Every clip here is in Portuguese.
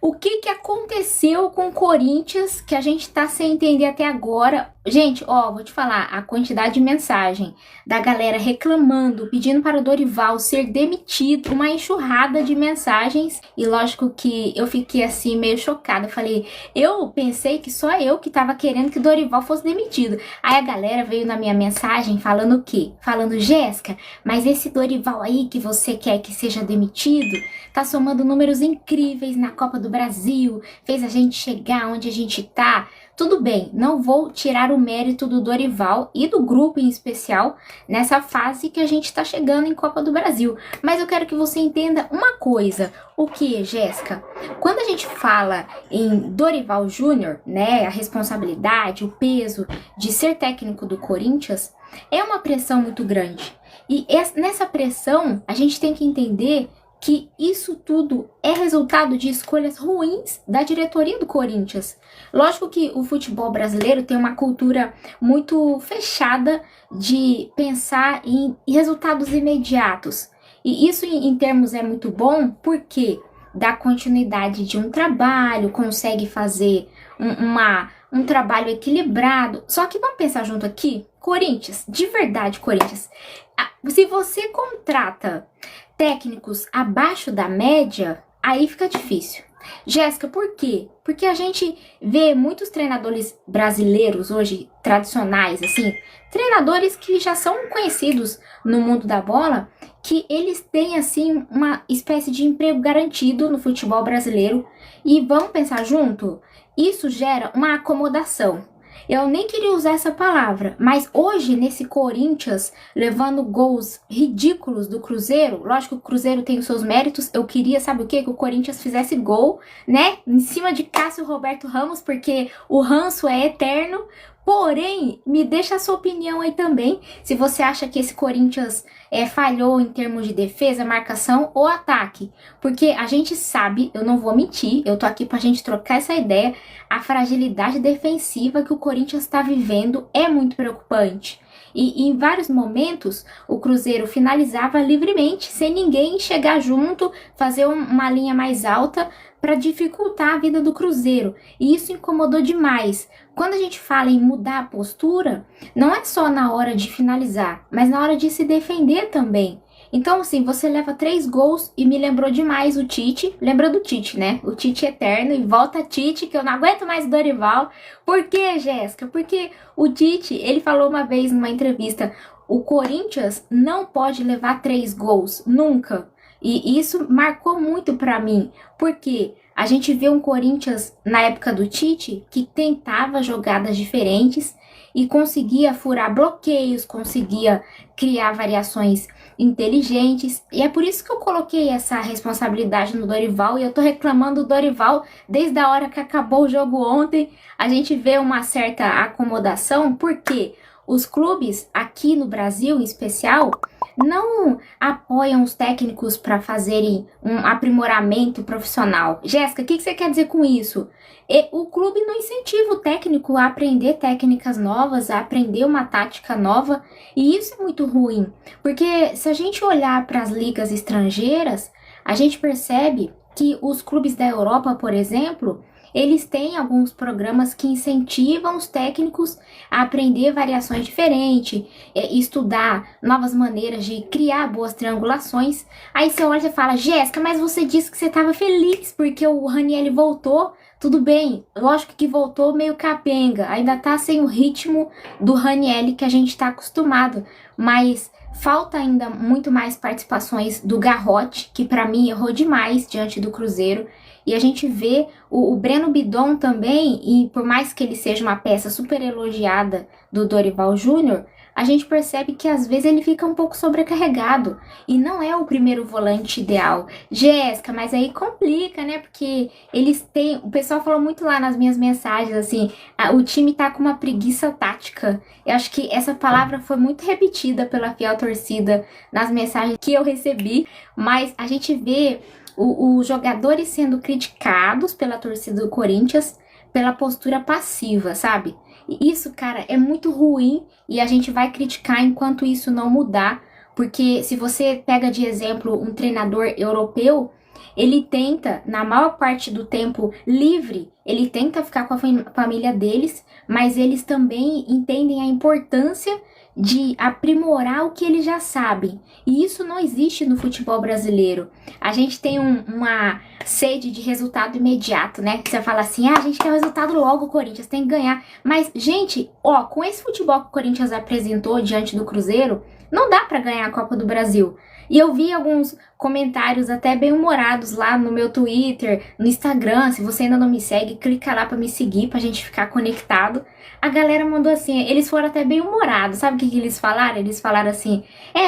O que que aconteceu com o Corinthians que a gente tá sem entender até agora? Gente, ó, vou te falar, a quantidade de mensagem da galera reclamando, pedindo para o Dorival ser demitido, uma enxurrada de mensagens. E lógico que eu fiquei assim meio chocada. Falei, eu pensei que só eu que tava querendo que o Dorival fosse demitido. Aí a galera veio na minha mensagem falando o quê? Falando, Jéssica, mas esse Dorival aí que você quer que seja demitido, tá somando números incríveis na Copa do Brasil, fez a gente chegar onde a gente tá. Tudo bem, não vou tirar o mérito do Dorival e do grupo em especial nessa fase que a gente está chegando em Copa do Brasil. Mas eu quero que você entenda uma coisa. O que, Jéssica? Quando a gente fala em Dorival Júnior, né, a responsabilidade, o peso de ser técnico do Corinthians, é uma pressão muito grande. E nessa pressão, a gente tem que entender que isso tudo é resultado de escolhas ruins da diretoria do Corinthians. Lógico que o futebol brasileiro tem uma cultura muito fechada de pensar em resultados imediatos. E isso, em termos, é muito bom porque dá continuidade de um trabalho, consegue fazer um trabalho equilibrado. Só que vamos pensar junto aqui? Corinthians, de verdade, Corinthians. Se você contrata técnicos abaixo da média, aí fica difícil. Jéssica, por quê? Porque a gente vê muitos treinadores brasileiros hoje, tradicionais, assim, treinadores que já são conhecidos no mundo da bola, que eles têm, assim, uma espécie de emprego garantido no futebol brasileiro. E vamos pensar junto? Isso gera uma acomodação. Eu nem queria usar essa palavra, mas hoje nesse Corinthians levando gols ridículos do Cruzeiro, lógico que o Cruzeiro tem os seus méritos, eu queria, sabe o quê? Que o Corinthians fizesse gol, né? Em cima de Cássio Roberto Ramos, porque o ranço é eterno. Porém, me deixa a sua opinião aí também, se você acha que esse Corinthians falhou em termos de defesa, marcação ou ataque. Porque a gente sabe, eu não vou mentir, eu tô aqui pra gente trocar essa ideia, a fragilidade defensiva que o Corinthians está vivendo é muito preocupante. E em vários momentos o Cruzeiro finalizava livremente, sem ninguém chegar junto, fazer uma linha mais alta para dificultar a vida do Cruzeiro. E isso incomodou demais. Quando a gente fala em mudar a postura, não é só na hora de finalizar, mas na hora de se defender também. Então, assim, você leva 3 gols e me lembrou demais o Tite. Lembra do Tite, né? O Tite eterno e volta Tite, que eu não aguento mais o Dorival. Por quê, Jéssica? Porque o Tite, ele falou uma vez numa entrevista, o Corinthians não pode levar 3 gols, nunca. E isso marcou muito pra mim, porque a gente vê um Corinthians na época do Tite que tentava jogadas diferentes e conseguia furar bloqueios, conseguia criar variações inteligentes. E é por isso que eu coloquei essa responsabilidade no Dorival e eu tô reclamando do Dorival desde a hora que acabou o jogo ontem. A gente vê uma certa acomodação, porque os clubes aqui no Brasil, em especial, não apoiam os técnicos para fazerem um aprimoramento profissional. Jéssica, o que você quer dizer com isso? O clube não incentiva o técnico a aprender técnicas novas, a aprender uma tática nova, e isso é muito ruim, porque se a gente olhar para as ligas estrangeiras, a gente percebe que os clubes da Europa, por exemplo, eles têm alguns programas que incentivam os técnicos a aprender variações diferentes, estudar novas maneiras de criar boas triangulações. Aí você olha e fala, Jéssica, mas você disse que você estava feliz porque o Ranieri voltou. Tudo bem, lógico que voltou meio capenga, ainda tá sem o ritmo do Ranieri que a gente tá acostumado, mas falta ainda muito mais participações do Garrote, que para mim errou demais diante do Cruzeiro. E a gente vê o Breno Bidon também, e por mais que ele seja uma peça super elogiada do Dorival Júnior, a gente percebe que às vezes ele fica um pouco sobrecarregado e não é o primeiro volante ideal. Jéssica, mas aí complica, né? Porque eles têm... O pessoal falou muito lá nas minhas mensagens, assim, o time tá com uma preguiça tática. Eu acho que essa palavra foi muito repetida pela fiel torcida nas mensagens que eu recebi, mas a gente vê os jogadores sendo criticados pela torcida do Corinthians pela postura passiva, sabe? E isso, cara, é muito ruim e a gente vai criticar enquanto isso não mudar, porque se você pega de exemplo um treinador europeu, ele tenta, na maior parte do tempo livre, ele tenta ficar com a família deles, mas eles também entendem a importância de aprimorar o que eles já sabem. E isso não existe no futebol brasileiro. A gente tem uma sede de resultado imediato, né? Você fala assim, a gente quer o resultado logo, o Corinthians tem que ganhar. Mas, gente, ó, com esse futebol que o Corinthians apresentou diante do Cruzeiro, não dá pra ganhar a Copa do Brasil. E eu vi alguns comentários até bem humorados lá no meu Twitter, no Instagram. Se você ainda não me segue, clica lá pra me seguir, pra gente ficar conectado. A galera mandou assim, eles foram até bem humorados. Sabe o que eles falaram? Eles falaram assim,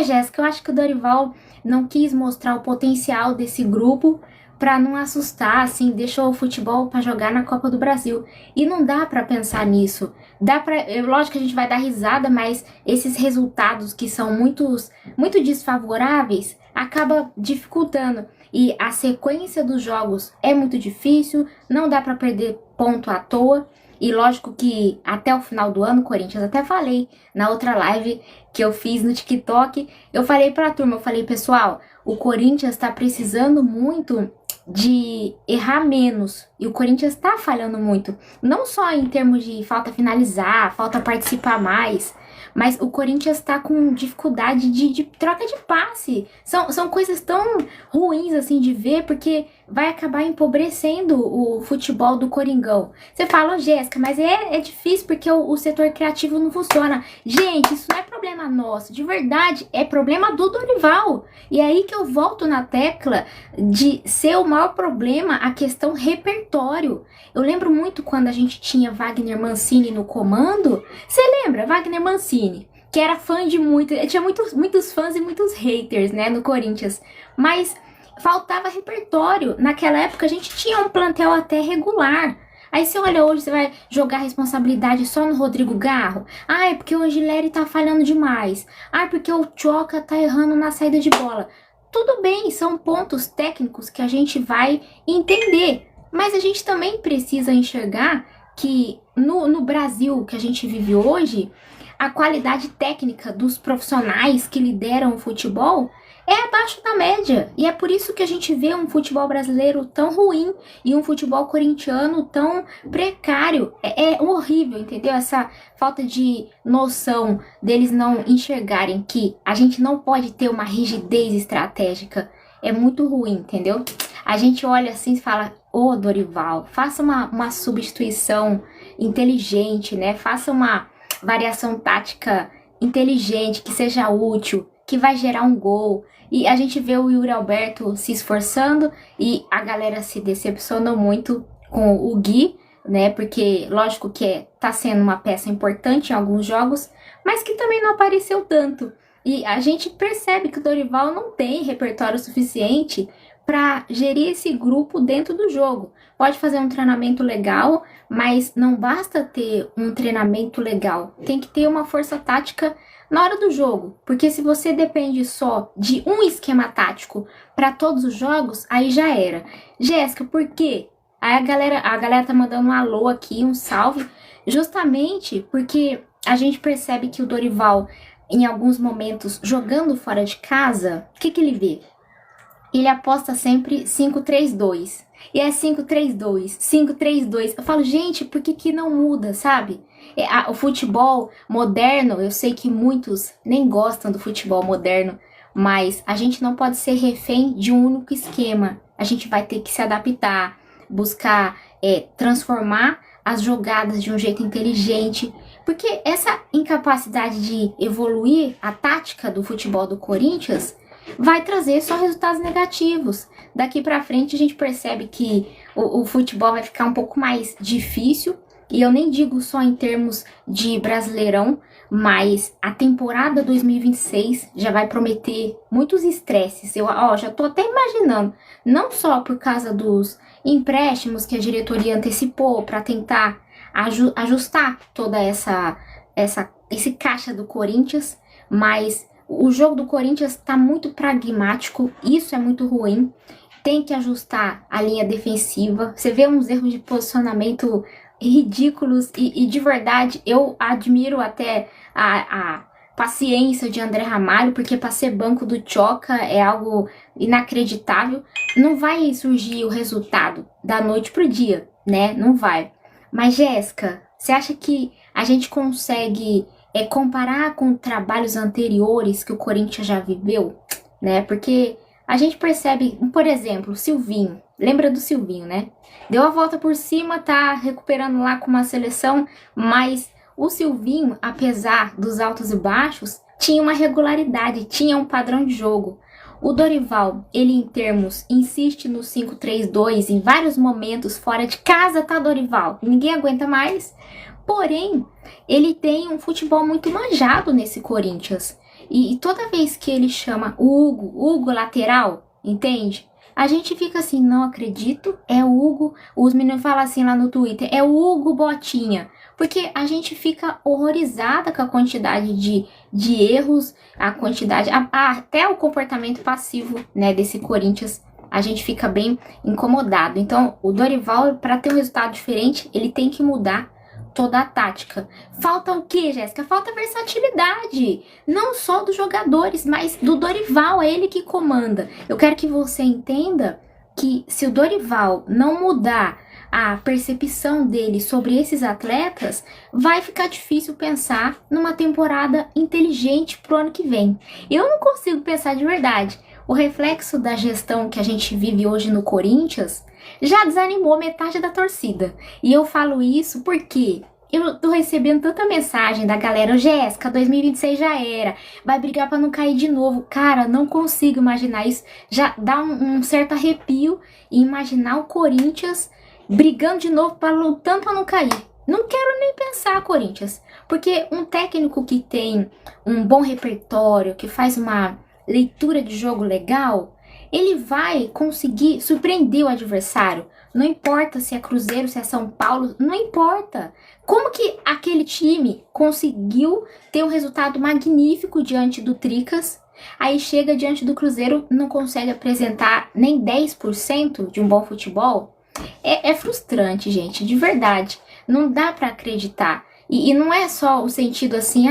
Jéssica, eu acho que o Dorival não quis mostrar o potencial desse grupo pra não assustar, assim, deixou o futebol pra jogar na Copa do Brasil. E não dá pra pensar nisso. Dá pra, lógico que a gente vai dar risada, mas esses resultados que são muito desfavoráveis acaba dificultando. E a sequência dos jogos é muito difícil, não dá pra perder ponto à toa. E lógico que até o final do ano, Corinthians, até falei na outra live que eu fiz no TikTok, eu falei pra turma, eu falei, pessoal, o Corinthians tá precisando muito de errar menos. E o Corinthians tá falhando muito. Não só em termos de falta finalizar, falta participar mais, mas o Corinthians tá com dificuldade de troca de passe. São coisas tão ruins assim de ver, porque vai acabar empobrecendo o futebol do Coringão. Você fala, Jéssica, mas é difícil porque o setor criativo não funciona. Gente, isso não é problema nosso, de verdade, é problema do Dorival. E é aí que eu volto na tecla de ser o maior problema a questão repertório. Eu lembro muito quando a gente tinha Wagner Mancini no comando. Você lembra? Wagner Mancini, que era fã de muito... Tinha muitos fãs e muitos haters, né, no Corinthians. Mas faltava repertório. Naquela época a gente tinha um plantel até regular. Aí você olha hoje, você vai jogar a responsabilidade só no Rodrigo Garro? Ah, é porque o Angileri tá falhando demais. Ah, é porque o Tchoca tá errando na saída de bola. Tudo bem, são pontos técnicos que a gente vai entender. Mas a gente também precisa enxergar que no Brasil que a gente vive hoje, a qualidade técnica dos profissionais que lideram o futebol é abaixo da média. E é por isso que a gente vê um futebol brasileiro tão ruim e um futebol corintiano tão precário. É horrível, entendeu? Essa falta de noção deles não enxergarem que a gente não pode ter uma rigidez estratégica. É muito ruim, entendeu? A gente olha assim e fala, ô Dorival, faça uma substituição inteligente, né? Faça uma variação tática inteligente, que seja útil, que vai gerar um gol. E a gente vê o Yuri Alberto se esforçando e a galera se decepcionou muito com o Gui, né? Porque, lógico que tá sendo uma peça importante em alguns jogos, mas que também não apareceu tanto. E a gente percebe que o Dorival não tem repertório suficiente para gerir esse grupo dentro do jogo. Pode fazer um treinamento legal, mas não basta ter um treinamento legal. Tem que ter uma força tática na hora do jogo, porque se você depende só de um esquema tático para todos os jogos, aí já era. Jéssica, por quê? Aí a galera tá mandando um alô aqui, um salve, justamente porque a gente percebe que o Dorival, em alguns momentos, jogando fora de casa, o que ele vê? Ele aposta sempre 5-3-2. E é 5-3-2, 5-3-2. Eu falo, gente, por que não muda, sabe? O futebol moderno, eu sei que muitos nem gostam do futebol moderno, mas a gente não pode ser refém de um único esquema. A gente vai ter que se adaptar, buscar transformar as jogadas de um jeito inteligente. Porque essa incapacidade de evoluir a tática do futebol do Corinthians vai trazer só resultados negativos. Daqui pra frente a gente percebe que o futebol vai ficar um pouco mais difícil, e eu nem digo só em termos de Brasileirão, mas a temporada 2026 já vai prometer muitos estresses. Eu já tô até imaginando, não só por causa dos empréstimos que a diretoria antecipou para tentar ajustar toda esse caixa do Corinthians, mas o jogo do Corinthians está muito pragmático, isso é muito ruim. Tem que ajustar a linha defensiva. Você vê uns erros de posicionamento ridículos e de verdade eu admiro até paciência de André Ramalho, porque para ser banco do Tchoca é algo inacreditável. Não vai surgir o resultado da noite pro dia, né? Não vai. Mas, Jéssica, você acha que a gente consegue comparar com trabalhos anteriores que o Corinthians já viveu, né? Porque a gente percebe, por exemplo, o Silvinho. Lembra do Silvinho, né? Deu a volta por cima, tá recuperando lá com uma seleção, mas o Silvinho, apesar dos altos e baixos, tinha uma regularidade, tinha um padrão de jogo. O Dorival, ele em termos, insiste no 5-3-2 em vários momentos fora de casa, tá, Dorival? Ninguém aguenta mais. Porém, ele tem um futebol muito manjado nesse Corinthians. E toda vez que ele chama o Hugo lateral, entende? A gente fica assim, não acredito, é o Hugo. Os meninos falam assim lá no Twitter, é o Hugo Botinha. Porque a gente fica horrorizada com a quantidade de erros, a quantidade, até o comportamento passivo, né, desse Corinthians. A gente fica bem incomodado. Então, o Dorival, para ter um resultado diferente, ele tem que mudar toda a tática. Falta o que, Jéssica? Falta versatilidade. Não só dos jogadores, mas do Dorival, é ele que comanda. Eu quero que você entenda que se o Dorival não mudar a percepção dele sobre esses atletas, vai ficar difícil pensar numa temporada inteligente pro ano que vem. Eu não consigo pensar de verdade. O reflexo da gestão que a gente vive hoje no Corinthians já desanimou metade da torcida. E eu falo isso porque eu tô recebendo tanta mensagem da galera, Jéssica, 2026 já era, vai brigar pra não cair de novo. Cara, não consigo imaginar isso. Já dá um certo arrepio em imaginar o Corinthians brigando de novo, lutando pra não cair. Não quero nem pensar, Corinthians, porque um técnico que tem um bom repertório, que faz uma leitura de jogo legal, ele vai conseguir surpreender o adversário. Não importa se é Cruzeiro, se é São Paulo, não importa. Como que aquele time conseguiu ter um resultado magnífico diante do Tricas, aí chega diante do Cruzeiro, não consegue apresentar nem 10% de um bom futebol? É frustrante, gente, de verdade. Não dá pra acreditar. E não é só o sentido assim,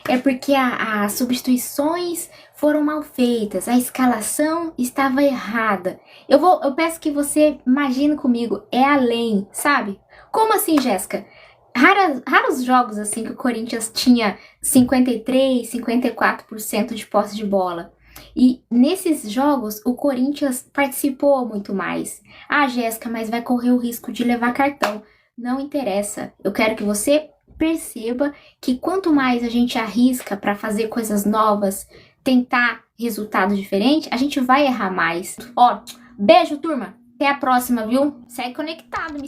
é porque as substituições foram mal feitas, a escalação estava errada. Eu peço que você imagine comigo, é além, sabe? Como assim, Jéssica? Raros jogos assim que o Corinthians tinha 53, 54% de posse de bola. E nesses jogos o Corinthians participou muito mais. Jéssica, mas vai correr o risco de levar cartão. Não interessa. Eu quero que você perceba que quanto mais a gente arrisca para fazer coisas novas, tentar resultado diferente, a gente vai errar mais. Beijo, turma. Até a próxima, viu? Segue conectado.